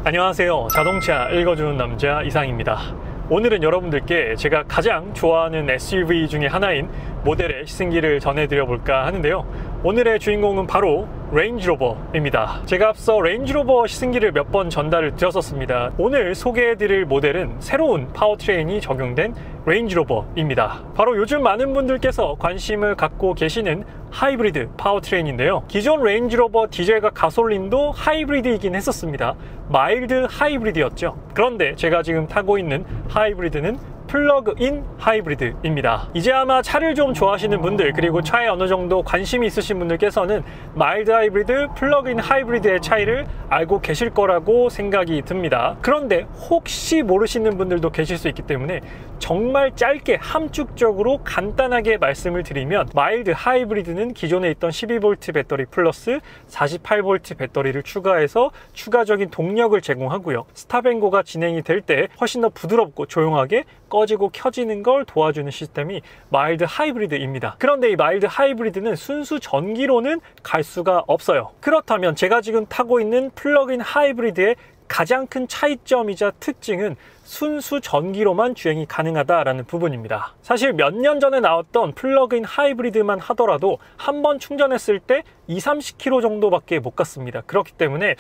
안녕하세요. 자동차 읽어주는 남자 이상입니다. 오늘은 여러분들께 제가 가장 좋아하는 SUV 중에 하나인 모델의 시승기를 전해드려 볼까 하는데요. 오늘의 주인공은 바로 레인지로버입니다. 제가 앞서 레인지로버 시승기를 몇 번 전달을 드렸었습니다. 오늘 소개해드릴 모델은 새로운 파워트레인이 적용된 레인지로버입니다. 바로 요즘 많은 분들께서 관심을 갖고 계시는 하이브리드 파워트레인인데요. 기존 레인지로버 디젤과 가솔린도 하이브리드이긴 했었습니다. 마일드 하이브리드였죠. 그런데 제가 지금 타고 있는 하이브리드는 플러그인 하이브리드입니다. 이제 아마 차를 좀 좋아하시는 분들, 그리고 차에 어느 정도 관심이 있으신 분들께서는 마일드 하이브리드, 플러그인 하이브리드의 차이를 알고 계실 거라고 생각이 듭니다. 그런데 혹시 모르시는 분들도 계실 수 있기 때문에 정말 짧게 함축적으로 간단하게 말씀을 드리면, 마일드 하이브리드는 기존에 있던 12V 배터리 플러스 48V 배터리를 추가해서 추가적인 동력을 제공하고요. 스탑앤고가 진행이 될 때 훨씬 더 부드럽고 조용하게 꺼지고 켜지는 걸 도와주는 시스템이 마일드 하이브리드입니다. 그런데 이 마일드 하이브리드는 순수 전기로는 갈 수가 없어요. 그렇다면 제가 지금 타고 있는 플러그인 하이브리드의 가장 큰 차이점이자 특징은 순수 전기로만 주행이 가능하다라는 부분입니다. 사실 몇 년 전에 나왔던 플러그인 하이브리드만 하더라도 한 번 충전했을 때 20-30km 정도밖에 못 갔습니다. 그렇기 때문에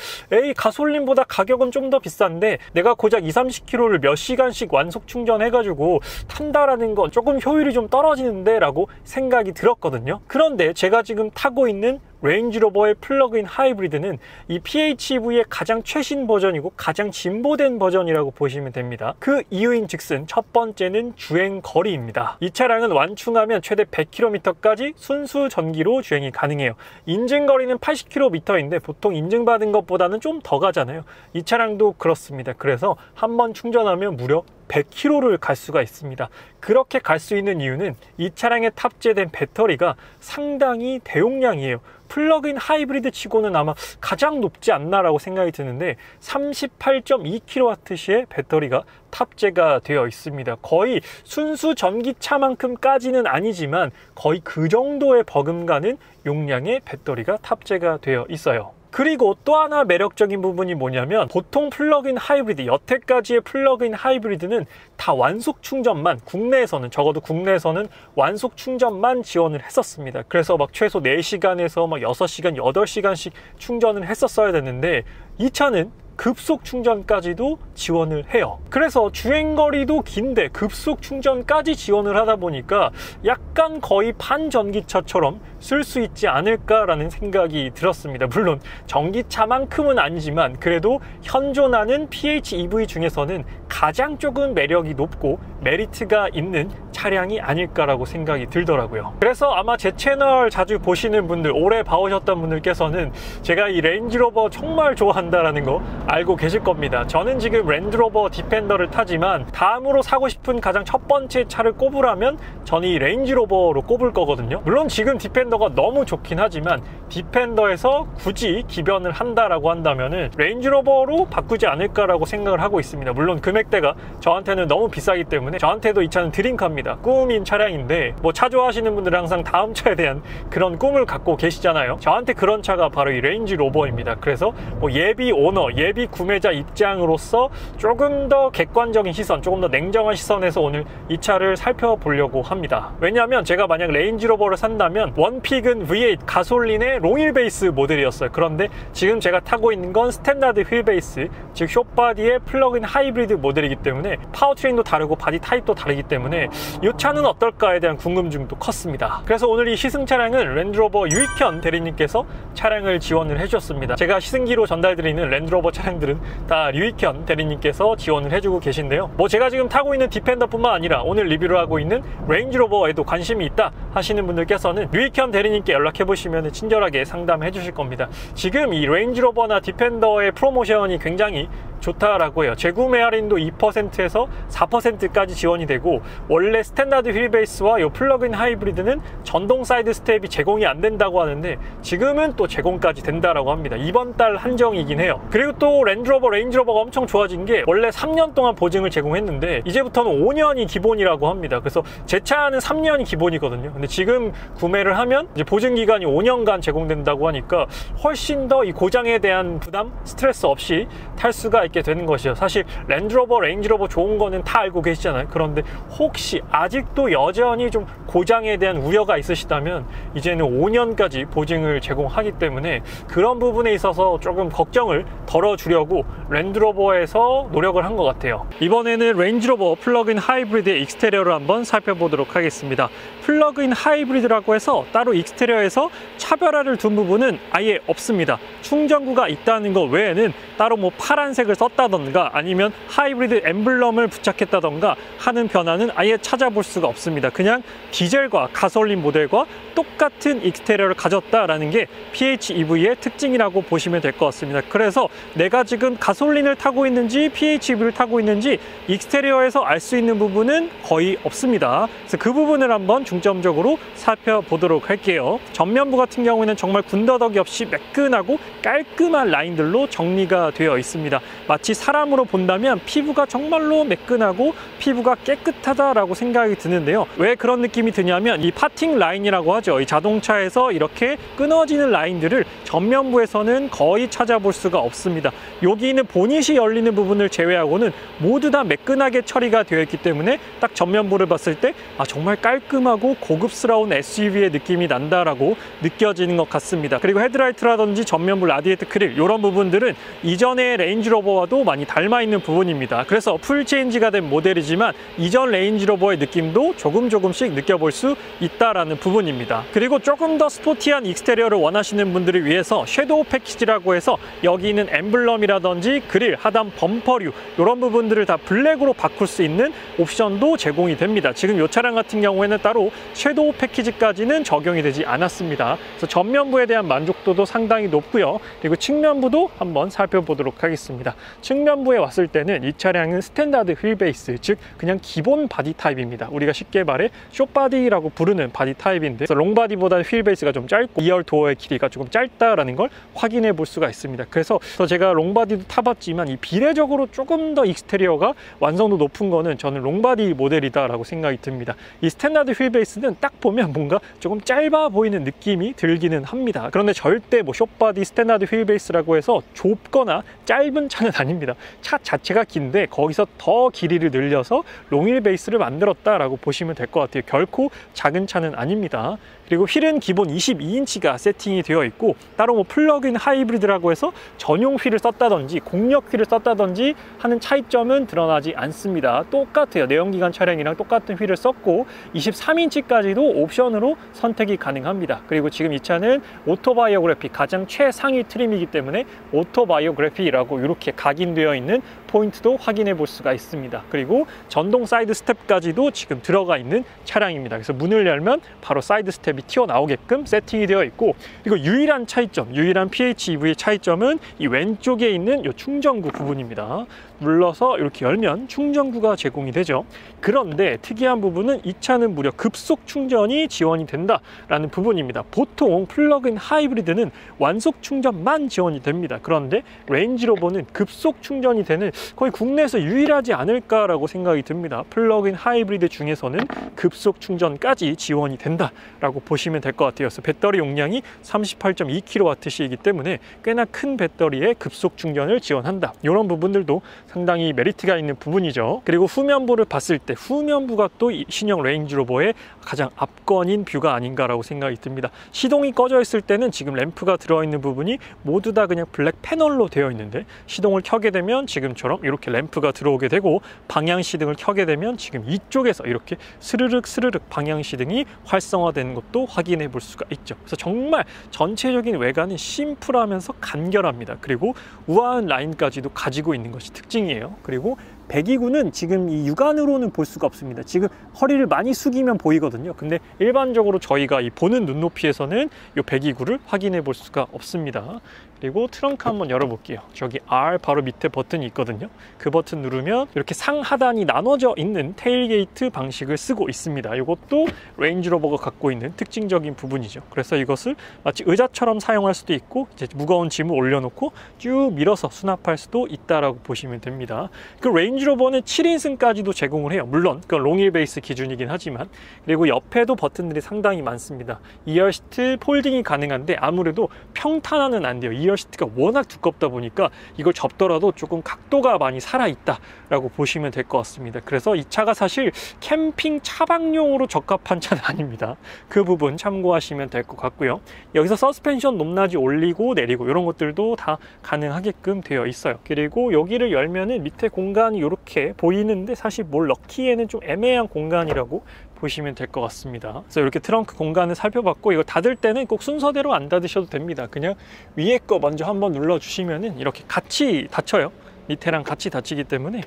가솔린보다 가격은 좀 더 비싼데 내가 고작 20-30km를 몇 시간씩 완속 충전해가지고 탄다라는 건 조금 효율이 좀 떨어지는데 라고 생각이 들었거든요. 그런데 제가 지금 타고 있는 레인지로버의 플러그인 하이브리드는 이 PHEV의 가장 최신 버전이고 가장 진보된 버전이라고 보시면 됩니다. 그 이유인 즉슨 첫 번째는 주행 거리입니다. 이 차량은 완충하면 최대 100km까지 순수 전기로 주행이 가능해요. 인증거리는 80km인데 보통 인증받은 것보다는 좀 더 가잖아요. 이 차량도 그렇습니다. 그래서 한 번 충전하면 무려 100km를 갈 수가 있습니다. 그렇게 갈 수 있는 이유는 이 차량에 탑재된 배터리가 상당히 대용량이에요. 플러그인 하이브리드 치고는 아마 가장 높지 않나라고 생각이 드는데 38.2kWh의 배터리가 탑재가 되어 있습니다. 거의 순수 전기차만큼까지는 아니지만 거의 그 정도의 버금가는 용량의 배터리가 탑재가 되어 있어요. 그리고 또 하나 매력적인 부분이 뭐냐면, 보통 플러그인 하이브리드, 여태까지의 플러그인 하이브리드는 다 완속 충전만, 국내에서는, 적어도 국내에서는 완속 충전만 지원을 했었습니다. 그래서 막 최소 4시간에서 막 6시간, 8시간씩 충전을 했었어야 됐는데 이 차는 급속 충전까지도 지원을 해요. 그래서 주행거리도 긴데 급속 충전까지 지원을 하다 보니까 약간 거의 반전기차처럼 쓸 수 있지 않을까라는 생각이 들었습니다. 물론 전기차만큼은 아니지만 그래도 현존하는 PHEV 중에서는 가장 조금 매력이 높고 메리트가 있는 차량이 아닐까라고 생각이 들더라고요. 그래서 아마 제 채널 자주 보시는 분들, 오래 봐오셨던 분들께서는 제가 이 레인지로버 정말 좋아한다라는 거 알고 계실 겁니다. 저는 지금 랜드로버 디펜더를 타지만 다음으로 사고 싶은 가장 첫 번째 차를 꼽으라면 저는 이 레인지로버로 꼽을 거거든요. 물론 지금 디펜더가 너무 좋긴 하지만 디펜더에서 굳이 기변을 한다라고 한다면은 레인지로버로 바꾸지 않을까라고 생각을 하고 있습니다. 물론 금액대가 저한테는 너무 비싸기 때문에, 저한테도 이 차는 드림카입니다. 꿈인 차량인데, 뭐 차 좋아하시는 분들은 항상 다음 차에 대한 그런 꿈을 갖고 계시잖아요. 저한테 그런 차가 바로 이 레인지로버입니다. 그래서 뭐 예비 오너, 예비 구매자 입장으로서 조금 더 객관적인 시선, 조금 더 냉정한 시선에서 오늘 이 차를 살펴보려고 합니다. 왜냐하면 제가 만약 레인지로버를 산다면 원픽은 V8 가솔린의 롱휠 베이스 모델이었어요. 그런데 지금 제가 타고 있는 건 스탠다드 휠 베이스, 즉 숏바디의 플러그인 하이브리드 모델이기 때문에 파워트레인도 다르고 바디 타입도 다르기 때문에 이 차는 어떨까에 대한 궁금증도 컸습니다. 그래서 오늘 이 시승 차량은 랜드로버 유익현 대리님께서 차량을 지원을 해주셨습니다. 제가 시승기로 전달드리는 랜드로버 차량들은 다 유익현 대리님께서 지원을 해주고 계신데요. 뭐 제가 지금 타고 있는 디펜더뿐만 아니라 오늘 리뷰를 하고 있는 레인지로버에도 관심이 있다 하시는 분들께서는 유익현 대리님께 연락해 보시면 친절하게 상담해 주실 겁니다. 지금 이 레인지로버나 디펜더의 프로모션이 굉장히 좋다라고 해요. 재구매 할인도 2%에서 4%까지 지원이 되고, 원래 스탠다드 휠베이스와 이 플러그인 하이브리드는 전동 사이드 스텝이 제공이 안 된다고 하는데 지금은 또 제공까지 된다라고 합니다. 이번 달 한정이긴 해요. 그리고 또 랜드로버, 레인지로버가 엄청 좋아진 게, 원래 3년 동안 보증을 제공했는데 이제부터는 5년이 기본이라고 합니다. 그래서 제 차는 3년이 기본이거든요. 근데 지금 구매를 하면 이제 보증 기간이 5년간 제공된다고 하니까 훨씬 더 이 고장에 대한 부담, 스트레스 없이 탈 수가 있기 수밖에 되는 것이죠. 사실 랜드로버, 레인지로버 좋은 거는 다 알고 계시잖아요. 그런데 혹시 아직도 여전히 좀 고장에 대한 우려가 있으시다면 이제는 5년까지 보증을 제공하기 때문에 그런 부분에 있어서 조금 걱정을 덜어주려고 랜드로버에서 노력을 한 것 같아요. 이번에는 레인지로버 플러그인 하이브리드의 익스테리어를 한번 살펴보도록 하겠습니다. 플러그인 하이브리드라고 해서 따로 익스테리어에서 차별화를 둔 부분은 아예 없습니다. 충전구가 있다는 것 외에는 따로 뭐 파란색을 썼다던가 아니면 하이브리드 엠블럼을 부착했다던가 하는 변화는 아예 찾아볼 수가 없습니다. 그냥 디젤과 가솔린 모델과 똑같은 익스테리어를 가졌다라는 게 PHEV의 특징이라고 보시면 될 것 같습니다. 그래서 내가 지금 가솔린을 타고 있는지 PHEV를 타고 있는지 익스테리어에서 알 수 있는 부분은 거의 없습니다. 그래서 그 부분을 한번 중점적으로 살펴보도록 할게요. 전면부 같은 경우에는 정말 군더더기 없이 매끈하고 깔끔한 라인들로 정리가 되어 있습니다. 마치 사람으로 본다면 피부가 정말로 매끈하고 피부가 깨끗하다라고 생각이 드는데요. 왜 그런 느낌이 드냐면 이 파팅 라인이라고 하죠. 이 자동차에서 이렇게 끊어지는 라인들을 전면부에서는 거의 찾아볼 수가 없습니다. 여기는 보닛이 열리는 부분을 제외하고는 모두 다 매끈하게 처리가 되어 있기 때문에 딱 전면부를 봤을 때 정말 깔끔하고 고급스러운 SUV의 느낌이 난다라고 느껴지는 것 같습니다. 그리고 헤드라이트라든지 전면부 라디에이터 크릴 이런 부분들은 이전의 레인지로버와도 많이 닮아있는 부분입니다. 그래서 풀체인지가 된 모델이지만 이전 레인지로버의 느낌도 조금씩 느껴볼 수 있다라는 부분입니다. 그리고 조금 더 스포티한 익스테리어를 원하시는 분들을 위해서 섀도우 패키지라고 해서 여기 있는 엠블럼이라든지 그릴, 하단 범퍼류 이런 부분들을 다 블랙으로 바꿀 수 있는 옵션도 제공이 됩니다. 지금 이 차량 같은 경우에는 따로 섀도우 패키지까지는 적용이 되지 않았습니다. 그래서 전면부에 대한 만족도도 상당히 높고요. 그리고 측면부도 한번 살펴보도록 하겠습니다. 측면부에 왔을 때는 이 차량은 스탠다드 휠베이스, 즉 그냥 기본 바디 타입입니다. 우리가 쉽게 말해 숏바디라고 부르는 바디 타입인데 롱바디보다는 휠베이스가 좀 짧고 2열 도어의 길이가 조금 짧다라는 걸 확인해 볼 수가 있습니다. 그래서 제가 롱바디도 타봤지만 이 비례적으로 조금 더 익스테리어가 완성도 높은 거는 저는 롱바디 모델이다라고 생각이 듭니다. 이 스탠다드 휠베이스는 딱 보면 뭔가 조금 짧아 보이는 느낌이 들기는 합니다. 그런데 절대 뭐 숏바디 스탠다드 휠베이스라고 해서 좁거나 짧은 차는 아닙니다. 차 자체가 긴데 거기서 더 길이를 늘려서 롱휠 베이스를 만들었다라고 보시면 될 것 같아요. 결코 작은 차는 아닙니다. 그리고 휠은 기본 22인치가 세팅이 되어 있고 따로 뭐 플러그인 하이브리드라고 해서 전용 휠을 썼다든지 공력 휠을 썼다든지 하는 차이점은 드러나지 않습니다. 똑같아요. 내연기관 차량이랑 똑같은 휠을 썼고 23인치까지도 옵션으로 선택이 가능합니다. 그리고 지금 이 차는 오토바이오그래피 가장 최상위 트림이기 때문에 오토바이오그래피라고 이렇게 각인되어 있는 포인트도 확인해 볼 수가 있습니다. 그리고 전동 사이드 스텝까지도 지금 들어가 있는 차량입니다. 그래서 문을 열면 바로 사이드 스텝이 튀어나오게끔 세팅이 되어 있고, 그리고 유일한 차이점, 유일한 PHEV의 차이점은 이 왼쪽에 있는 이 충전구 부분입니다. 눌러서 이렇게 열면 충전구가 제공이 되죠. 그런데 특이한 부분은 이 차는 무려 급속 충전이 지원이 된다라는 부분입니다. 보통 플러그인 하이브리드는 완속 충전만 지원이 됩니다. 그런데 레인지로버는 급속 충전이 되는 거의 국내에서 유일하지 않을까라고 생각이 듭니다. 플러그인 하이브리드 중에서는 급속 충전까지 지원이 된다라고 보시면 될 것 같아요. 그래서 배터리 용량이 38.2kWh이기 때문에 꽤나 큰 배터리에 급속 충전을 지원한다. 이런 부분들도 상당히 메리트가 있는 부분이죠. 그리고 후면부를 봤을 때 후면부가 또 신형 레인지로버의 가장 압권인 뷰가 아닌가라고 생각이 듭니다. 시동이 꺼져 있을 때는 지금 램프가 들어있는 부분이 모두 다 그냥 블랙 패널로 되어 있는데 시동을 켜게 되면 지금처럼 이렇게 램프가 들어오게 되고 방향시등을 켜게 되면 지금 이쪽에서 이렇게 스르륵 스르륵 방향시등이 활성화되는 것도 확인해 볼 수가 있죠. 그래서 정말 전체적인 외관은 심플하면서 간결합니다. 그리고 우아한 라인까지도 가지고 있는 것이 특징이에요. 그리고 배기구는 지금 이 육안으로는 볼 수가 없습니다. 지금 허리를 많이 숙이면 보이거든요. 근데 일반적으로 저희가 이 보는 눈높이에서는 이 배기구를 확인해 볼 수가 없습니다. 그리고 트렁크 한번 열어볼게요. 저기 R 바로 밑에 버튼이 있거든요. 그 버튼 누르면 이렇게 상하단이 나눠져 있는 테일게이트 방식을 쓰고 있습니다. 이것도 레인지로버가 갖고 있는 특징적인 부분이죠. 그래서 이것을 마치 의자처럼 사용할 수도 있고 이제 무거운 짐을 올려놓고 쭉 밀어서 수납할 수도 있다라고 보시면 됩니다. 그 레인지로버는 7인승까지도 제공을 해요. 물론 그건 롱휠 베이스 기준이긴 하지만. 그리고 옆에도 버튼들이 상당히 많습니다. 2열 시트 폴딩이 가능한데 아무래도 평탄화는 안 돼요. 2열 시트가 워낙 두껍다 보니까 이걸 접더라도 조금 각도가 많이 살아있다 라고 보시면 될 것 같습니다. 그래서 이 차가 사실 캠핑 차박용으로 적합한 차는 아닙니다. 그 부분 참고하시면 될 것 같고요. 여기서 서스펜션 높낮이 올리고 내리고 이런 것들도 다 가능하게끔 되어 있어요. 그리고 여기를 열면은 밑에 공간이 이렇게 보이는데 사실 뭘 넣기에는 좀 애매한 공간이라고 보시면 될 것 같습니다. 그래서 이렇게 트렁크 공간을 살펴봤고, 이거 닫을 때는 꼭 순서대로 안 닫으셔도 됩니다. 그냥 위에 거 먼저 한번 눌러주시면은 이렇게 같이 닫혀요. 밑에랑 같이 닫히기 때문에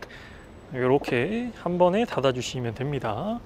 이렇게 한 번에 닫아주시면 됩니다.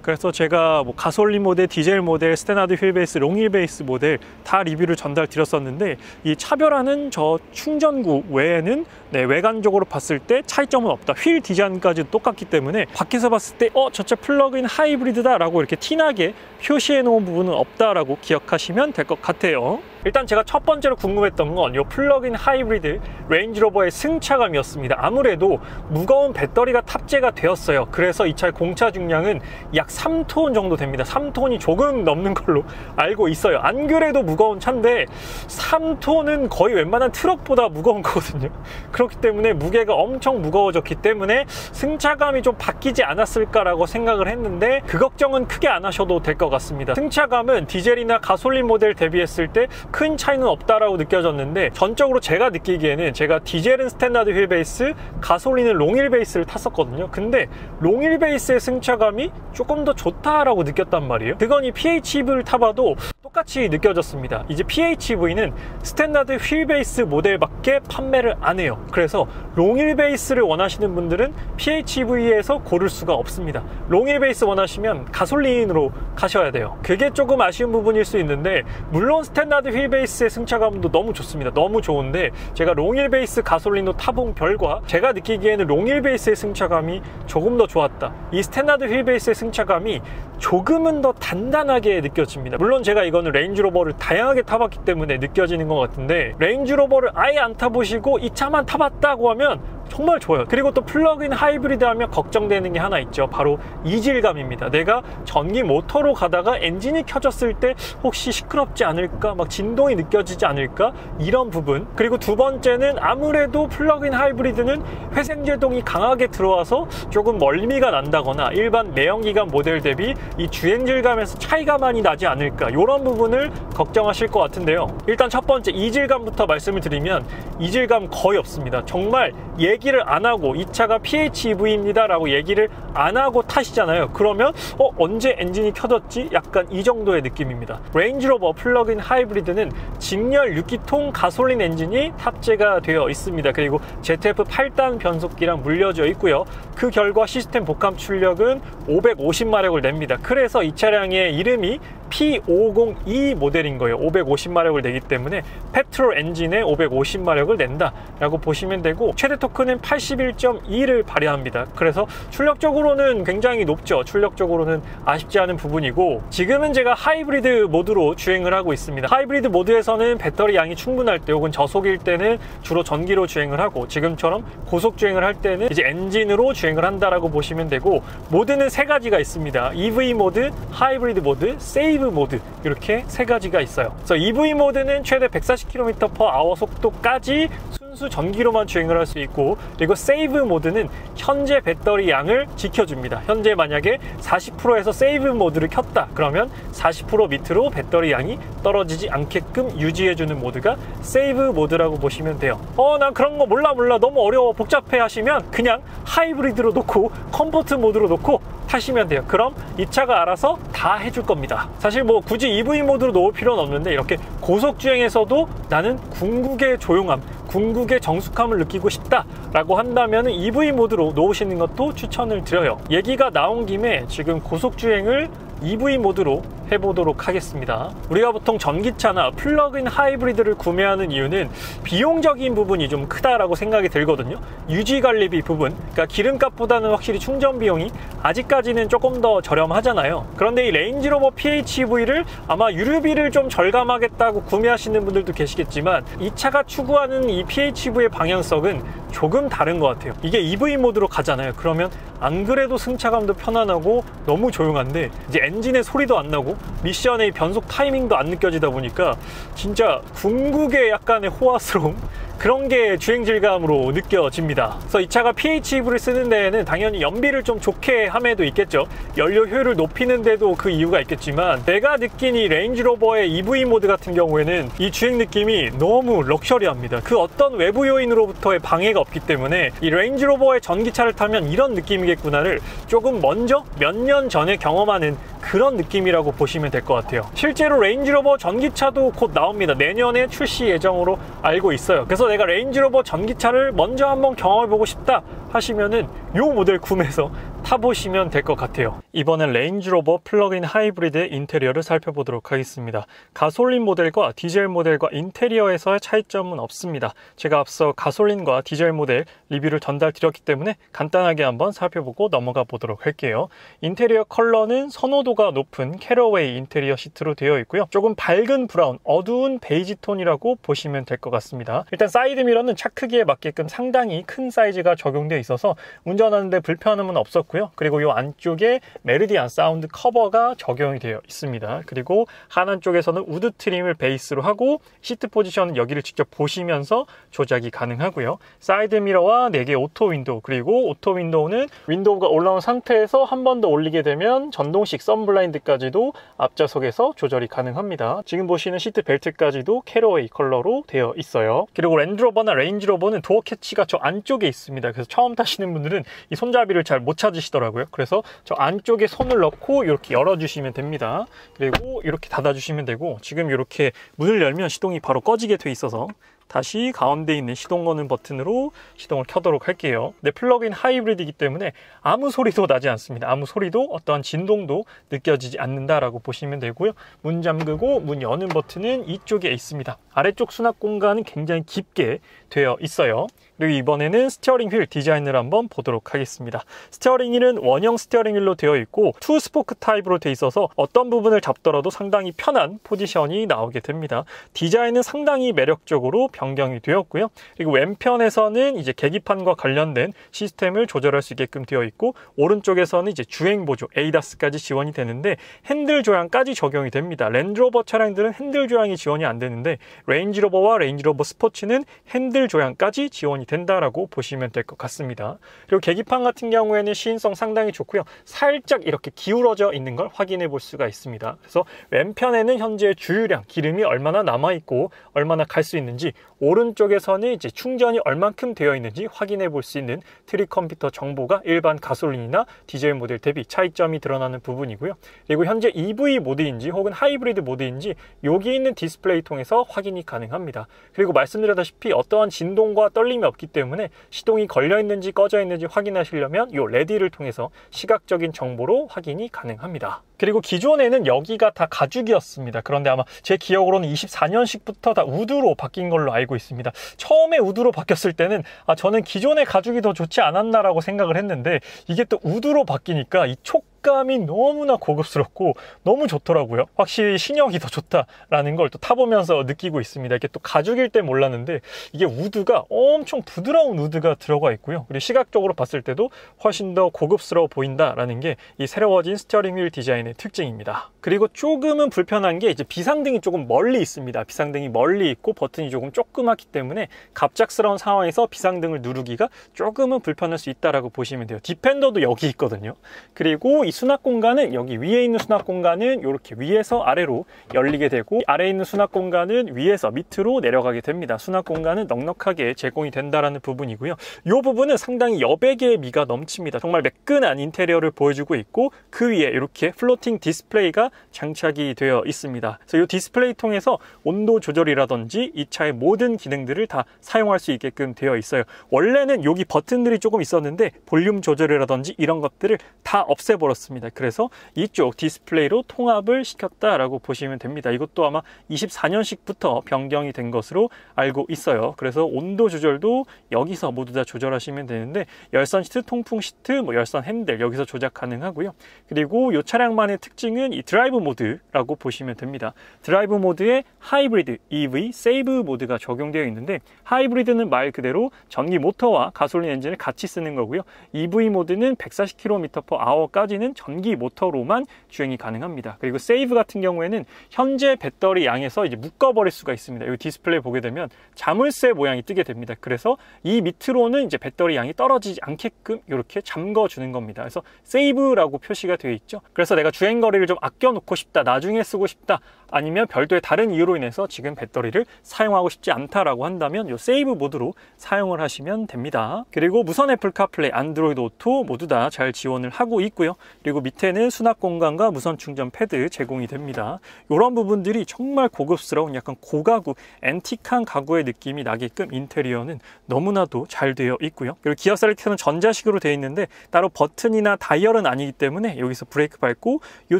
그래서 제가 뭐 가솔린 모델, 디젤 모델, 스탠다드 휠베이스, 롱휠 베이스 모델 다 리뷰를 전달 드렸었는데, 이 차별화는 저 충전구 외에는 외관적으로 봤을 때 차이점은 없다. 휠 디자인까지 똑같기 때문에 밖에서 봤을 때 저 차 플러그인 하이브리드다 라고 이렇게 티나게 표시해 놓은 부분은 없다라고 기억하시면 될 것 같아요. 일단 제가 첫 번째로 궁금했던 건 이 플러그인 하이브리드 레인지로버의 승차감이었습니다. 아무래도 무거운 배터리가 탑재가 되었어요. 그래서 이 차의 공차 중량은 약 3톤 정도 됩니다. 3톤이 조금 넘는 걸로 알고 있어요. 안 그래도 무거운 차인데 3톤은 거의 웬만한 트럭보다 무거운 거거든요. 그렇기 때문에 무게가 엄청 무거워졌기 때문에 승차감이 좀 바뀌지 않았을까라고 생각을 했는데, 그 걱정은 크게 안 하셔도 될 것 같습니다. 승차감은 디젤이나 가솔린 모델 대비했을 때 큰 차이는 없다라고 느껴졌는데, 전적으로 제가 느끼기에는, 제가 디젤은 스탠다드 휠 베이스, 가솔린은 롱휠 베이스를 탔었거든요. 근데 롱휠 베이스의 승차감이 조금 더 좋다라고 느꼈단 말이에요. 그건 이 PHEV를 타봐도 똑같이 느껴졌습니다. 이제 PHEV는 스탠다드 휠 베이스 모델밖에 판매를 안 해요. 그래서 롱휠 베이스를 원하시는 분들은 PHEV에서 고를 수가 없습니다. 롱휠 베이스 원하시면 가솔린으로 가셔야 돼요. 그게 조금 아쉬운 부분일 수 있는데, 물론 스탠다드 휠 베이스의 승차감도 너무 좋습니다. 너무 좋은데 제가 롱휠 베이스 가솔린도 타본 결과 제가 느끼기에는 롱휠 베이스의 승차감이 조금 더 좋았다. 이 스탠다드 휠 베이스의 승차감이 조금은 더 단단하게 느껴집니다. 물론 제가 이거는 레인지로버를 다양하게 타봤기 때문에 느껴지는 것 같은데, 레인지로버를 아예 안 타보시고 이 차만 타봤다고 하면 정말 좋아요. 그리고 또 플러그인 하이브리드 하면 걱정되는 게 하나 있죠. 바로 이질감입니다. 내가 전기 모터로 가다가 엔진이 켜졌을 때 혹시 시끄럽지 않을까, 막 진동이 느껴지지 않을까, 이런 부분. 그리고 두 번째는 아무래도 플러그인 하이브리드는 회생제동이 강하게 들어와서 조금 멀미가 난다거나 일반 내연기관 모델 대비 이 주행질감에서 차이가 많이 나지 않을까, 이런 부분을 걱정하실 것 같은데요. 일단 첫 번째 이질감부터 말씀을 드리면, 이질감 거의 없습니다. 정말 얘기를 안 하고 이 차가 PHEV입니다 라고 얘기를 안 하고 타시잖아요. 그러면 언제 엔진이 켜졌지? 약간 이 정도의 느낌입니다. 레인지로버 플러그인 하이브리드는 직렬 6기통 가솔린 엔진이 탑재가 되어 있습니다. 그리고 ZF 8단 변속기랑 물려져 있고요. 그 결과 시스템 복합 출력은 550마력을 냅니다. 그래서 이 차량의 이름이 P502 모델인 거예요. 550마력을 내기 때문에 페트롤 엔진에 550마력을 낸다 라고 보시면 되고, 최대 토크는 81.2를 발휘합니다. 그래서 출력적으로는 굉장히 높죠. 출력적으로는 아쉽지 않은 부분이고, 지금은 제가 하이브리드 모드로 주행을 하고 있습니다. 하이브리드 모드에서는 배터리 양이 충분할 때 혹은 저속일 때는 주로 전기로 주행을 하고, 지금처럼 고속 주행을 할 때는 이제 엔진으로 주행을 한다라고 보시면 되고, 모드는 세 가지가 있습니다. EV 모드, 하이브리드 모드, 세이브 모드, 이렇게 세 가지가 있어요. 그래서 EV 모드는 최대 140km/h 속도까지 순수 전기로만 주행을 할 수 있고, 그리고 세이브 모드는 현재 배터리 양을 지켜줍니다. 현재 만약에 40%에서 세이브 모드를 켰다 그러면 40% 밑으로 배터리 양이 떨어지지 않게끔 유지해주는 모드가 세이브 모드라고 보시면 돼요. 난 그런 거 몰라 너무 어려워 복잡해 하시면 그냥 하이브리드로 놓고 컴포트 모드로 놓고 타시면 돼요. 그럼 이 차가 알아서 다 해줄 겁니다. 사실 뭐 굳이 EV 모드로 놓을 필요는 없는데, 이렇게 고속주행에서도 나는 궁극의 조용함, 궁극의 정숙함을 느끼고 싶다 라고 한다면 EV 모드로 놓으시는 것도 추천을 드려요. 얘기가 나온 김에 지금 고속주행을 EV 모드로 해보도록 하겠습니다. 우리가 보통 전기차나 플러그인 하이브리드를 구매하는 이유는 비용적인 부분이 좀 크다라고 생각이 들거든요. 유지관리비 부분, 그러니까 기름값보다는 확실히 충전 비용이 아직까지는 조금 더 저렴하잖아요. 그런데 이 레인지로버 PHEV를 아마 유류비를 좀 절감하겠다고 구매하시는 분들도 계시겠지만, 이 차가 추구하는 이 PHEV의 방향성은 조금 다른 것 같아요. 이게 EV 모드로 가잖아요. 그러면 안 그래도 승차감도 편안하고 너무 조용한데, 이제 엔진의 소리도 안 나고 미션의 변속 타이밍도 안 느껴지다 보니까 진짜 궁극의 약간의 호화스러움, 그런 게 주행 질감으로 느껴집니다. 그래서 이 차가 PHEV를 쓰는 데에는 당연히 연비를 좀 좋게 함에도 있겠죠. 연료 효율을 높이는 데도 그 이유가 있겠지만, 내가 느낀 이 레인지로버의 EV 모드 같은 경우에는 이 주행 느낌이 너무 럭셔리합니다. 그 어떤 외부 요인으로부터의 방해가 없기 때문에 이 레인지로버의 전기차를 타면 이런 느낌이겠구나를 조금 먼저 몇 년 전에 경험하는 그런 느낌이라고 보시면 될 것 같아요. 실제로 레인지로버 전기차도 곧 나옵니다. 내년에 출시 예정으로 알고 있어요. 그래서 내가 레인지로버 전기차를 먼저 한번 경험해보고 싶다 하시면은 이 모델 구매해서 타보시면 될 것 같아요. 이번엔 레인지로버 플러그인 하이브리드 인테리어를 살펴보도록 하겠습니다. 가솔린 모델과 디젤 모델과 인테리어에서의 차이점은 없습니다. 제가 앞서 가솔린과 디젤 모델 리뷰를 전달 드렸기 때문에 간단하게 한번 살펴보고 넘어가 보도록 할게요. 인테리어 컬러는 선호도가 높은 캐러웨이 인테리어 시트로 되어 있고요. 조금 밝은 브라운, 어두운 베이지 톤이라고 보시면 될 것 같습니다. 일단 사이드 미러는 차 크기에 맞게끔 상당히 큰 사이즈가 적용되어 있어서 운전하는데 불편함은 없었고요. 그리고 이 안쪽에 메리디안 사운드 커버가 적용이 되어 있습니다. 그리고 하단 쪽에서는 우드 트림을 베이스로 하고 시트 포지션은 여기를 직접 보시면서 조작이 가능하고요. 사이드 미러와 4개 오토 윈도우, 그리고 오토 윈도우는 윈도우가 올라온 상태에서 한 번 더 올리게 되면 전동식 선블라인드까지도 앞좌석에서 조절이 가능합니다. 지금 보시는 시트 벨트까지도 캐러웨이 컬러로 되어 있어요. 그리고 랜드로버나 레인지로버는 도어 캐치가 저 안쪽에 있습니다. 그래서 처음 타시는 분들은 이 손잡이를 잘 못 찾으시더라고요. 그래서 저 안쪽에 손을 넣고 이렇게 열어주시면 됩니다. 그리고 이렇게 닫아주시면 되고, 지금 이렇게 문을 열면 시동이 바로 꺼지게 돼 있어서 다시 가운데 있는 시동 거는 버튼으로 시동을 켜도록 할게요. 네, 플러그인 하이브리드이기 때문에 아무 소리도 나지 않습니다. 아무 소리도 어떠한 진동도 느껴지지 않는다라고 보시면 되고요. 문 잠그고 문 여는 버튼은 이쪽에 있습니다. 아래쪽 수납 공간은 굉장히 깊게 되어 있어요. 그리고 이번에는 스티어링 휠 디자인을 한번 보도록 하겠습니다. 스티어링 휠은 원형 스티어링 휠로 되어 있고 투 스포크 타입으로 되어 있어서 어떤 부분을 잡더라도 상당히 편한 포지션이 나오게 됩니다. 디자인은 상당히 매력적으로 변경이 되었고요. 그리고 왼편에서는 이제 계기판과 관련된 시스템을 조절할 수 있게끔 되어 있고, 오른쪽에서는 이제 주행 보조 ADAS까지 지원이 되는데 핸들 조향까지 적용이 됩니다. 랜드로버 차량들은 핸들 조향이 지원이 안 되는데 레인지로버와 레인지로버 스포츠는 핸들 조향까지 지원이 된다라고 보시면 될 것 같습니다. 그리고 계기판 같은 경우에는 시인성 상당히 좋고요. 살짝 이렇게 기울어져 있는 걸 확인해 볼 수가 있습니다. 그래서 왼편에는 현재 주유량, 기름이 얼마나 남아있고 얼마나 갈 수 있는지, 오른쪽에서는 이제 충전이 얼만큼 되어 있는지 확인해 볼 수 있는 트릭 컴퓨터 정보가 일반 가솔린이나 디젤 모델 대비 차이점이 드러나는 부분이고요. 그리고 현재 EV 모드인지 혹은 하이브리드 모드인지 여기 있는 디스플레이 통해서 확인이 가능합니다. 그리고 말씀드렸다시피 어떠한 진동과 떨림이 없기 때문에 시동이 걸려 있는지 꺼져 있는지 확인하시려면 이 레디를 통해서 시각적인 정보로 확인이 가능합니다. 그리고 기존에는 여기가 다 가죽이었습니다. 그런데 아마 제 기억으로는 24년식부터 다 우드로 바뀐 걸로 알고 있습니다. 처음에 우드로 바뀌었을 때는 저는 기존의 가죽이 더 좋지 않았나라고 생각을 했는데, 이게 또 우드로 바뀌니까 이 촉감이 너무나 고급스럽고 너무 좋더라고요. 확실히 신형이 더 좋다라는 걸 또 타보면서 느끼고 있습니다. 이게 또 가죽일 때 몰랐는데 이게 우드가 엄청 부드러운 우드가 들어가 있고요. 그리고 시각적으로 봤을 때도 훨씬 더 고급스러워 보인다라는 게 이 새로워진 스티어링 휠 디자인의 특징입니다. 그리고 조금은 불편한 게 이제 비상등이 조금 멀리 있습니다. 비상등이 멀리 있고 버튼이 조금 조그맣기 때문에 갑작스러운 상황에서 비상등을 누르기가 조금은 불편할 수 있다라고 보시면 돼요. 디펜더도 여기 있거든요. 그리고 이 수납 공간은 여기 위에 있는 수납 공간은 이렇게 위에서 아래로 열리게 되고, 아래에 있는 수납 공간은 위에서 밑으로 내려가게 됩니다. 수납 공간은 넉넉하게 제공이 된다라는 부분이고요. 이 부분은 상당히 여백의 미가 넘칩니다. 정말 매끈한 인테리어를 보여주고 있고, 그 위에 이렇게 플로팅 디스플레이가 장착이 되어 있습니다. 그래서 이 디스플레이 통해서 온도 조절이라든지 이 차의 모든 기능들을 다 사용할 수 있게끔 되어 있어요. 원래는 여기 버튼들이 조금 있었는데 볼륨 조절이라든지 이런 것들을 다 없애버렸습니다. 되었습니다. 그래서 이쪽 디스플레이로 통합을 시켰다라고 보시면 됩니다. 이것도 아마 24년식부터 변경이 된 것으로 알고 있어요. 그래서 온도 조절도 여기서 모두 다 조절하시면 되는데 열선 시트, 통풍 시트, 열선 핸들 여기서 조작 가능하고요. 그리고 이 차량만의 특징은 이 드라이브 모드라고 보시면 됩니다. 드라이브 모드에 하이브리드, EV, 세이브 모드가 적용되어 있는데 하이브리드는 말 그대로 전기 모터와 가솔린 엔진을 같이 쓰는 거고요. EV 모드는 140km/h까지는 전기 모터로만 주행이 가능합니다. 그리고 세이브 같은 경우에는 현재 배터리 양에서 이제 묶어버릴 수가 있습니다. 이 디스플레이 보게 되면 자물쇠 모양이 뜨게 됩니다. 그래서 이 밑으로는 이제 배터리 양이 떨어지지 않게끔 이렇게 잠궈주는 겁니다. 그래서 세이브라고 표시가 되어 있죠. 그래서 내가 주행거리를 좀 아껴놓고 싶다, 나중에 쓰고 싶다, 아니면 별도의 다른 이유로 인해서 지금 배터리를 사용하고 싶지 않다라고 한다면 이 세이브 모드로 사용을 하시면 됩니다. 그리고 무선 애플 카플레이, 안드로이드 오토 모두 다 잘 지원을 하고 있고요. 그리고 밑에는 수납 공간과 무선 충전 패드 제공이 됩니다. 이런 부분들이 정말 고급스러운 약간 고가구, 앤틱한 가구의 느낌이 나게끔 인테리어는 너무나도 잘 되어 있고요. 그리고 기어 셀렉터는 전자식으로 되어 있는데 따로 버튼이나 다이얼은 아니기 때문에 여기서 브레이크 밟고 이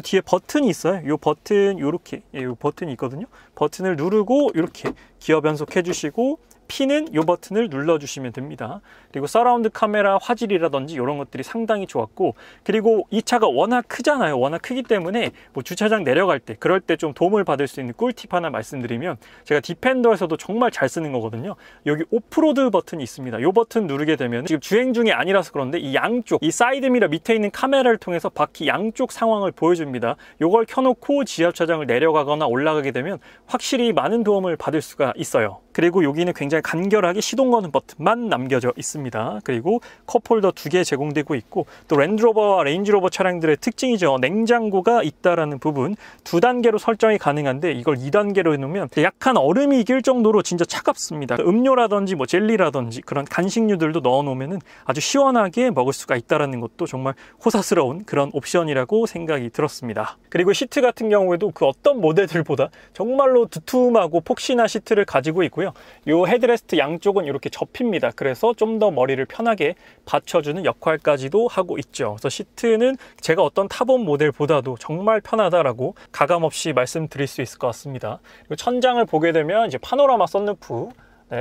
뒤에 버튼이 있어요. 이 버튼 이렇게 이 버튼이 있거든요. 버튼을 누르고 이렇게 기어 변속해 주시고 P는 이 버튼을 눌러주시면 됩니다. 그리고 서라운드 카메라 화질이라든지 이런 것들이 상당히 좋았고, 그리고 이 차가 워낙 크잖아요. 워낙 크기 때문에 뭐 주차장 내려갈 때 그럴 때 좀 도움을 받을 수 있는 꿀팁 하나 말씀드리면, 제가 디펜더에서도 정말 잘 쓰는 거거든요. 여기 오프로드 버튼이 있습니다. 이 버튼 누르게 되면 지금 주행 중이 아니라서 그런데 이 양쪽, 이 사이드미러 밑에 있는 카메라를 통해서 바퀴 양쪽 상황을 보여줍니다. 이걸 켜놓고 지하주차장을 내려가거나 올라가게 되면 확실히 많은 도움을 받을 수가 있어요. 그리고 여기는 굉장히 간결하게 시동 거는 버튼만 남겨져 있습니다. 그리고 컵홀더 2개 제공되고 있고, 또 랜드로버와 레인지로버 차량들의 특징이죠. 냉장고가 있다라는 부분, 2단계로 설정이 가능한데 이걸 2단계로 해놓으면 약간 얼음이 낄 정도로 진짜 차갑습니다. 음료라든지 뭐 젤리라든지 그런 간식류들도 넣어놓으면 아주 시원하게 먹을 수가 있다라는 것도 정말 호사스러운 그런 옵션이라고 생각이 들었습니다. 그리고 시트 같은 경우에도 그 어떤 모델들보다 정말로 두툼하고 폭신한 시트를 가지고 있고, 이 헤드레스트 양쪽은 이렇게 접힙니다. 그래서 좀 더 머리를 편하게 받쳐주는 역할까지도 하고 있죠. 그래서 시트는 제가 어떤 타본 모델보다도 정말 편하다라고 가감없이 말씀드릴 수 있을 것 같습니다. 그리고 천장을 보게 되면 이제 파노라마 썬루프,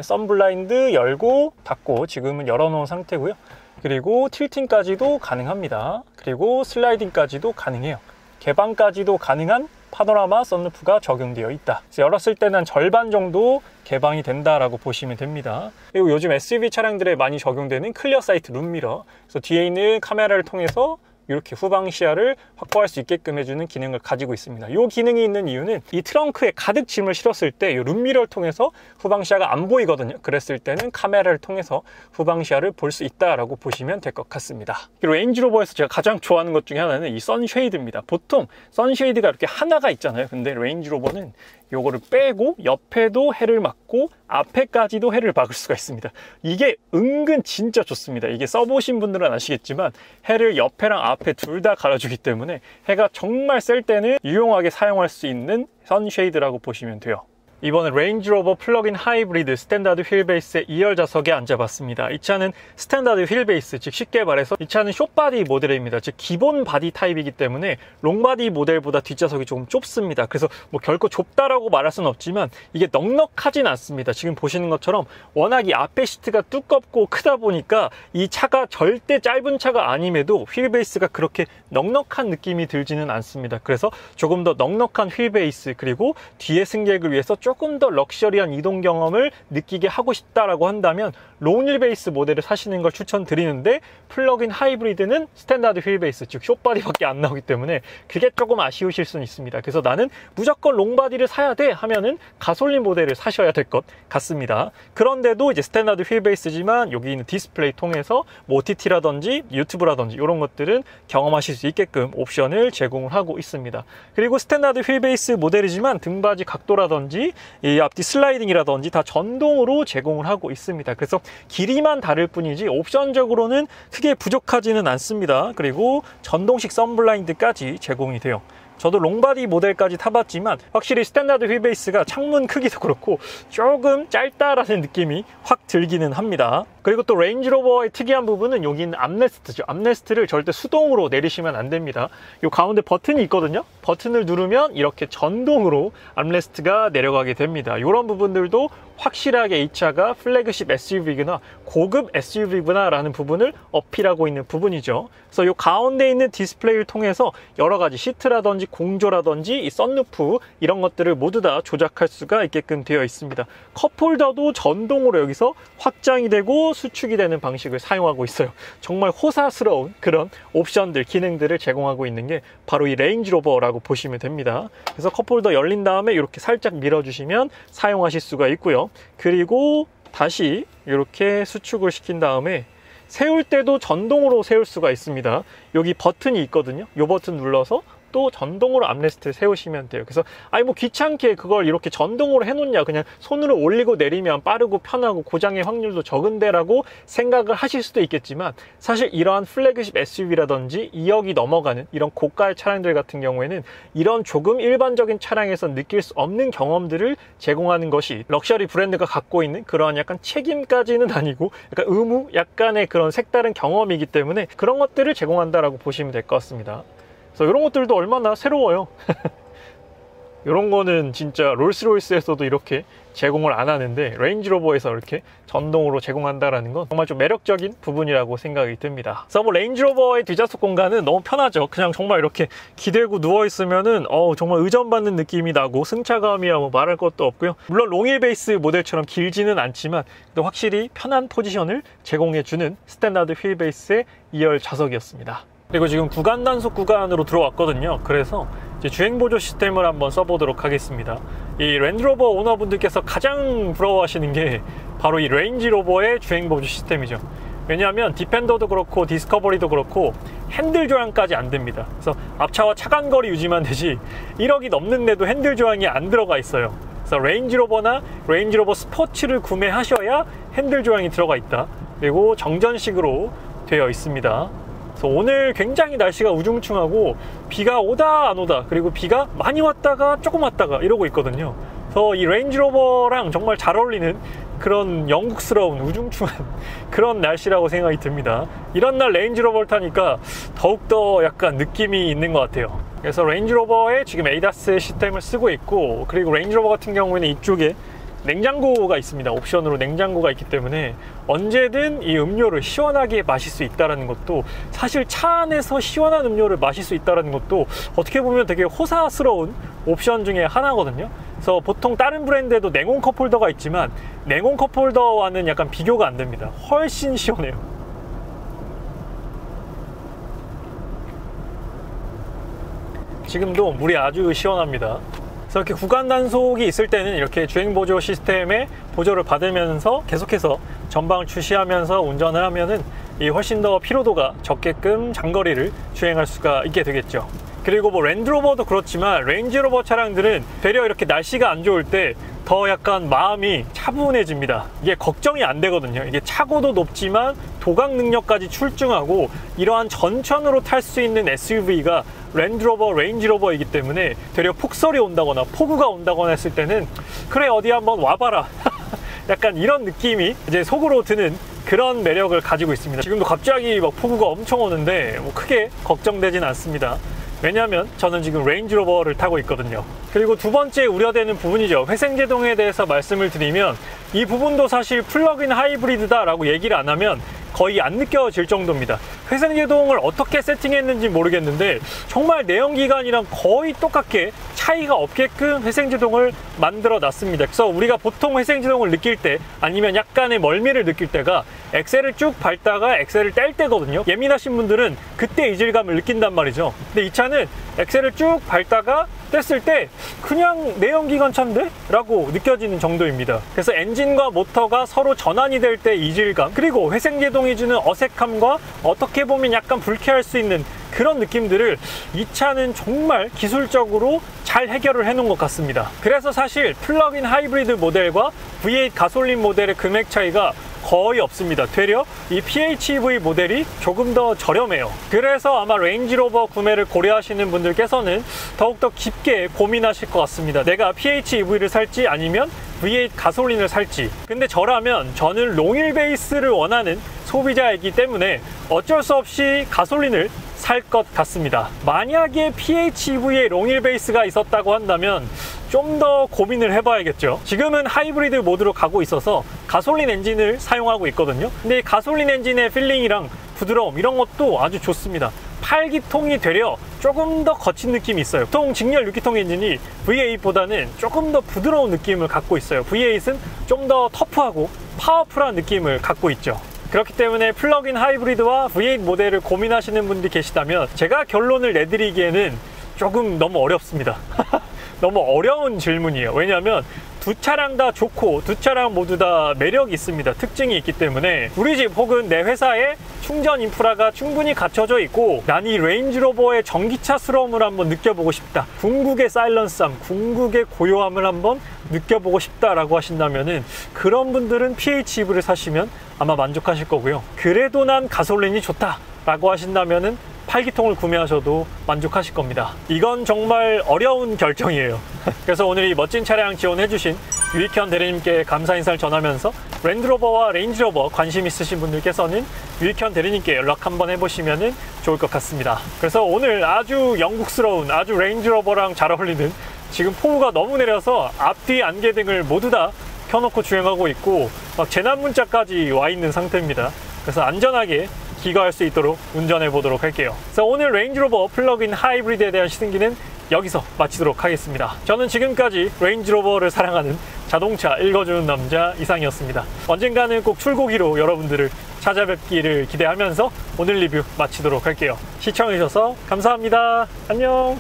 선블라인드 열고 닫고 지금은 열어놓은 상태고요. 그리고 틸팅까지도 가능합니다. 그리고 슬라이딩까지도 가능해요. 개방까지도 가능한 파노라마 썬루프가 적용되어 있다. 그래서 열었을 때는 절반 정도 개방이 된다라고 보시면 됩니다. 그리고 요즘 SUV 차량들에 많이 적용되는 클리어 사이트 룸미러, 그래서 뒤에 있는 카메라를 통해서 이렇게 후방 시야를 확보할 수 있게끔 해주는 기능을 가지고 있습니다. 이 기능이 있는 이유는 이 트렁크에 가득 짐을 실었을 때 이 룸미러를 통해서 후방 시야가 안 보이거든요. 그랬을 때는 카메라를 통해서 후방 시야를 볼 수 있다라고 보시면 될 것 같습니다. 그리고 레인지로버에서 제가 가장 좋아하는 것 중에 하나는 이 선쉐이드입니다. 보통 선쉐이드가 이렇게 하나가 있잖아요. 근데 레인지로버는 요거를 빼고 옆에도 해를 막고 앞에까지도 해를 막을 수가 있습니다. 이게 은근 진짜 좋습니다. 이게 써보신 분들은 아시겠지만 해를 옆에랑 앞에 둘 다 가려주기 때문에 해가 정말 셀 때는 유용하게 사용할 수 있는 선쉐이드라고 보시면 돼요. 이번에 레인지로버 플러그인 하이브리드 스탠다드 휠베이스의 2열 좌석에 앉아봤습니다. 이 차는 스탠다드 휠베이스, 즉 쉽게 말해서 이 차는 숏바디 모델입니다. 즉 기본 바디 타입이기 때문에 롱바디 모델보다 뒷좌석이 조금 좁습니다. 그래서 뭐 결코 좁다라고 말할 수는 없지만 이게 넉넉하진 않습니다. 지금 보시는 것처럼 워낙 이 앞에 시트가 두껍고 크다 보니까 이 차가 절대 짧은 차가 아님에도 휠베이스가 그렇게 넉넉한 느낌이 들지는 않습니다. 그래서 조금 더 넉넉한 휠베이스, 그리고 뒤에 승객을 위해서 조금 더 럭셔리한 이동 경험을 느끼게 하고 싶다라고 한다면 롱 휠베이스 모델을 사시는 걸 추천드리는데, 플러그인 하이브리드는 스탠다드 휠베이스, 즉 숏바디밖에 안 나오기 때문에 그게 조금 아쉬우실 수는 있습니다. 그래서 나는 무조건 롱바디를 사야 돼 하면은 가솔린 모델을 사셔야 될 것 같습니다. 그런데도 이제 스탠다드 휠베이스지만 여기 있는 디스플레이 통해서 뭐 OTT라든지 유튜브라든지 이런 것들은 경험하실 수 있게끔 옵션을 제공을 하고 있습니다. 그리고 스탠다드 휠베이스 모델이지만 등받이 각도라든지 이 앞뒤 슬라이딩이라든지 다 전동으로 제공을 하고 있습니다. 그래서 길이만 다를 뿐이지 옵션적으로는 크게 부족하지는 않습니다. 그리고 전동식 선블라인드까지 제공이 돼요. 저도 롱바디 모델까지 타봤지만 확실히 스탠다드 휠베이스가 창문 크기도 그렇고 조금 짧다라는 느낌이 확 들기는 합니다. 그리고 또 레인지로버의 특이한 부분은 여기 있는 암레스트죠. 암레스트를 절대 수동으로 내리시면 안 됩니다. 이 가운데 버튼이 있거든요. 버튼을 누르면 이렇게 전동으로 암레스트가 내려가게 됩니다. 이런 부분들도 확실하게 이 차가 플래그십 SUV구나, 고급 SUV구나 라는 부분을 어필하고 있는 부분이죠. 그래서 이 가운데 있는 디스플레이를 통해서 여러 가지 시트라든지 공조라든지 이 썬루프 이런 것들을 모두 다 조작할 수가 있게끔 되어 있습니다. 컵홀더도 전동으로 여기서 확장이 되고 수축이 되는 방식을 사용하고 있어요. 정말 호사스러운 그런 옵션들, 기능들을 제공하고 있는 게 바로 이 레인지로버라고 보시면 됩니다. 그래서 컵홀더 열린 다음에 이렇게 살짝 밀어주시면 사용하실 수가 있고요. 그리고 다시 이렇게 수축을 시킨 다음에 세울 때도 전동으로 세울 수가 있습니다. 여기 버튼이 있거든요. 이 버튼 눌러서 또 전동으로 암레스트를 세우시면 돼요. 그래서 아니 뭐 귀찮게 그걸 이렇게 전동으로 해놓냐, 그냥 손으로 올리고 내리면 빠르고 편하고 고장의 확률도 적은데 라고 생각을 하실 수도 있겠지만, 사실 이러한 플래그십 SUV라든지 2억이 넘어가는 이런 고가의 차량들 같은 경우에는 이런 조금 일반적인 차량에서 느낄 수 없는 경험들을 제공하는 것이 럭셔리 브랜드가 갖고 있는 그러한 약간 책임까지는 아니고 약간 의무, 약간의 그런 색다른 경험이기 때문에 그런 것들을 제공한다라고 보시면 될 것 같습니다. 그래서 이런 것들도 얼마나 새로워요. 이런 거는 진짜 롤스로이스에서도 이렇게 제공을 안 하는데 레인지로버에서 이렇게 전동으로 제공한다라는 건 정말 좀 매력적인 부분이라고 생각이 듭니다. 그래서 뭐 레인지로버의 뒷좌석 공간은 너무 편하죠. 그냥 정말 이렇게 기대고 누워 있으면은 정말 의존받는 느낌이 나고 승차감이야 뭐 말할 것도 없고요. 물론 롱휠 베이스 모델처럼 길지는 않지만 또 확실히 편한 포지션을 제공해주는 스탠다드 휠 베이스의 2열 좌석이었습니다. 그리고 지금 구간 단속 구간으로 들어왔거든요. 그래서 이제 주행보조 시스템을 한번 써보도록 하겠습니다. 이 랜드로버 오너분들께서 가장 부러워하시는 게 바로 이 레인지로버의 주행보조 시스템이죠. 왜냐하면 디펜더도 그렇고 디스커버리도 그렇고 핸들 조향까지 안 됩니다. 그래서 앞차와 차간거리 유지만 되지 1억이 넘는데도 핸들 조향이 안 들어가 있어요. 그래서 레인지로버나 레인지로버 스포츠를 구매하셔야 핸들 조향이 들어가 있다. 그리고 정전식으로 되어 있습니다. 오늘 굉장히 날씨가 우중충하고 비가 오다 안 오다, 그리고 비가 많이 왔다가 조금 왔다가 이러고 있거든요. 그래서 이 레인지로버랑 정말 잘 어울리는 그런 영국스러운 우중충한 그런 날씨라고 생각이 듭니다. 이런 날 레인지로버를 타니까 더욱더 약간 느낌이 있는 것 같아요. 그래서 레인지로버에 지금 에이다스 시스템을 쓰고 있고, 그리고 레인지로버 같은 경우에는 이쪽에 냉장고가 있습니다. 옵션으로 냉장고가 있기 때문에 언제든 이 음료를 시원하게 마실 수 있다는 것도, 사실 차 안에서 시원한 음료를 마실 수 있다는 것도 어떻게 보면 되게 호사스러운 옵션 중에 하나거든요. 그래서 보통 다른 브랜드에도 냉온 컵홀더가 있지만 냉온 컵홀더와는 약간 비교가 안 됩니다. 훨씬 시원해요. 지금도 물이 아주 시원합니다. 그래서 이렇게 구간 단속이 있을 때는 이렇게 주행보조 시스템의 보조를 받으면서 계속해서 전방을 주시하면서 운전을 하면은 이 훨씬 더 피로도가 적게끔 장거리를 주행할 수가 있게 되겠죠. 그리고 뭐 랜드로버도 그렇지만 레인지로버 차량들은 되려 이렇게 날씨가 안 좋을 때 더 약간 마음이 차분해집니다. 이게 걱정이 안 되거든요. 이게 차고도 높지만 도각 능력까지 출중하고 이러한 전천으로 탈 수 있는 SUV가 랜드로버, 레인지로버이기 때문에 되려 폭설이 온다거나 폭우가 온다거나 했을 때는 그래 어디 한번 와봐라 약간 이런 느낌이 이제 속으로 드는 그런 매력을 가지고 있습니다. 지금도 갑자기 막 폭우가 엄청 오는데 뭐 크게 걱정되진 않습니다. 왜냐하면 저는 지금 레인지로버를 타고 있거든요. 그리고 두 번째 우려되는 부분이죠. 회생제동에 대해서 말씀을 드리면 이 부분도 사실 플러그인 하이브리드다 라고 얘기를 안 하면 거의 안 느껴질 정도입니다. 회생제동을 어떻게 세팅했는지 모르겠는데 정말 내연기관이랑 거의 똑같게 차이가 없게끔 회생제동을 만들어 놨습니다. 그래서 우리가 보통 회생제동을 느낄 때 아니면 약간의 멀미를 느낄 때가 엑셀을 쭉 밟다가 엑셀을 뗄 때거든요. 예민하신 분들은 그때 이질감을 느낀단 말이죠. 근데 이 차는 엑셀을 쭉 밟다가 뗐을 때 그냥 내연기관 차인데? 라고 느껴지는 정도입니다. 그래서 엔진과 모터가 서로 전환이 될 때 이질감, 그리고 회생제동이 주는 어색함과 어떻게 보면 약간 불쾌할 수 있는 그런 느낌들을 이 차는 정말 기술적으로 잘 해결을 해 놓은 것 같습니다. 그래서 사실 플러그인 하이브리드 모델과 V8 가솔린 모델의 금액 차이가 거의 없습니다. 되려 이 PHEV 모델이 조금 더 저렴해요. 그래서 아마 레인지로버 구매를 고려하시는 분들께서는 더욱더 깊게 고민하실 것 같습니다. 내가 PHEV를 살지 아니면 V8 가솔린을 살지. 근데 저는 롱일 베이스를 원하는 소비자이기 때문에 어쩔 수 없이 가솔린을 살 것 같습니다. 만약에 PHEV에 롱일 베이스가 있었다고 한다면 좀 더 고민을 해봐야겠죠. 지금은 하이브리드 모드로 가고 있어서 가솔린 엔진을 사용하고 있거든요. 근데 이 가솔린 엔진의 필링이랑 부드러움 이런 것도 아주 좋습니다. 8기통이 되려 조금 더 거친 느낌이 있어요. 보통 직렬 6기통 엔진이 V8보다는 조금 더 부드러운 느낌을 갖고 있어요. V8은 좀 더 터프하고 파워풀한 느낌을 갖고 있죠. 그렇기 때문에 플러그인 하이브리드와 V8 모델을 고민하시는 분들이 계시다면 제가 결론을 내드리기에는 조금 너무 어렵습니다. 너무 어려운 질문이에요. 왜냐하면 두 차량 다 좋고 두 차량 모두 다 매력이 있습니다. 특징이 있기 때문에 우리 집 혹은 내 회사에 충전 인프라가 충분히 갖춰져 있고 난 이 레인지로버의 전기차스러움을 한번 느껴보고 싶다. 궁극의 사일런스함, 궁극의 고요함을 한번 느껴보고 싶다라고 하신다면은 그런 분들은 PHEV를 사시면 아마 만족하실 거고요. 그래도 난 가솔린이 좋다라고 하신다면은 8기통을 구매하셔도 만족하실 겁니다. 이건 정말 어려운 결정이에요. 그래서 오늘 이 멋진 차량 지원해주신 유익현 대리님께 감사 인사를 전하면서 랜드로버와 레인지로버 관심 있으신 분들께서는 유익현 대리님께 연락 한번 해보시면 좋을 것 같습니다. 그래서 오늘 아주 영국스러운, 아주 레인지로버랑 잘 어울리는, 지금 폭우가 너무 내려서 앞뒤 안개등을 모두 다 켜놓고 주행하고 있고 막 재난 문자까지 와 있는 상태입니다. 그래서 안전하게 귀가할 수 있도록 운전해 보도록 할게요. 그래서 오늘 레인지로버 플러그인 하이브리드에 대한 시승기는 여기서 마치도록 하겠습니다. 저는 지금까지 레인지로버를 사랑하는 자동차 읽어주는 남자 이상이었습니다. 언젠가는 꼭 출고기로 여러분들을 찾아뵙기를 기대하면서 오늘 리뷰 마치도록 할게요. 시청해주셔서 감사합니다. 안녕.